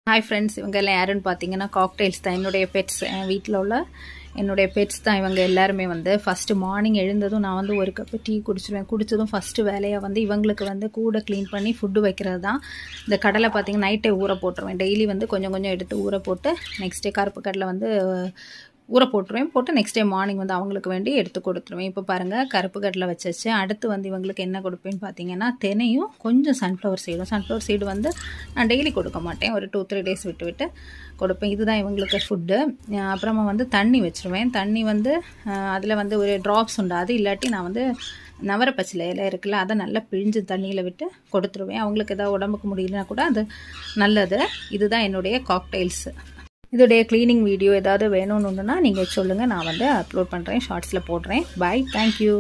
Hi friends, இவங்க எல்லாம் யாருன்னு பார்த்தீங்கன்னா காக்டெயில்ஸ் தான். என்னுடைய பெட்ஸ், வீட்டில் உள்ள என்னுடைய பெட்ஸ் தான். இவங்க எல்லாருமே ஃபஸ்ட்டு மார்னிங் எழுந்ததும் நான் ஒரு கப்பு டீ குடிச்சிடுவேன். குடித்ததும் ஃபஸ்ட்டு வேலையாக இவங்களுக்கு கூட க்ளீன் பண்ணி ஃபுட்டு வைக்கிறது தான். இந்த கடலை பார்த்திங்கன்னா நைட்டே ஊற போட்டுருவேன். டெய்லி கொஞ்சம் கொஞ்சம் எடுத்து ஊற போட்டு நெக்ஸ்ட் டே கருப்பு கடலை ஊற போட்டுருவேன். போட்டு நெக்ஸ்ட் டே மார்னிங் அவங்களுக்கு வேண்டி எடுத்து கொடுத்துருவேன். இப்போ பாருங்கள், கருப்பு கடலை வச்சாச்சு. அடுத்து இவங்களுக்கு என்ன கொடுப்பேன்னு பார்த்தீங்கன்னா தினையும் கொஞ்சம் சன்ஃப்ளவர் சீடு நான் டெய்லி கொடுக்க மாட்டேன். ஒரு 2-3 டேஸ் விட்டு கொடுப்பேன். இதுதான் இவங்களுக்கு ஃபுட்டு. அப்புறமா தண்ணி வச்சுருவேன். தண்ணி அதில் ஒரு ட்ராப்ஸ் உண்டு. அது இல்லாட்டி நான் நவரப்பச்சிலை இலை இருக்குல்ல, அதை நல்லா பிழிஞ்சு தண்ணியில் விட்டு கொடுத்துருவேன். அவங்களுக்கு எதாவது உடம்புக்கு முடியலனா கூட அது நல்லது. இதுதான் என்னுடைய காக்டெயில்ஸு. இதோடைய க்ளீனிங் வீடியோ ஏதாவது வேணும்னுன்னா நீங்கள் சொல்லுங்கள், நான் அப்லோட் பண்ணுறேன், ஷார்ட்ஸில் போடுறேன். Bye, thank you.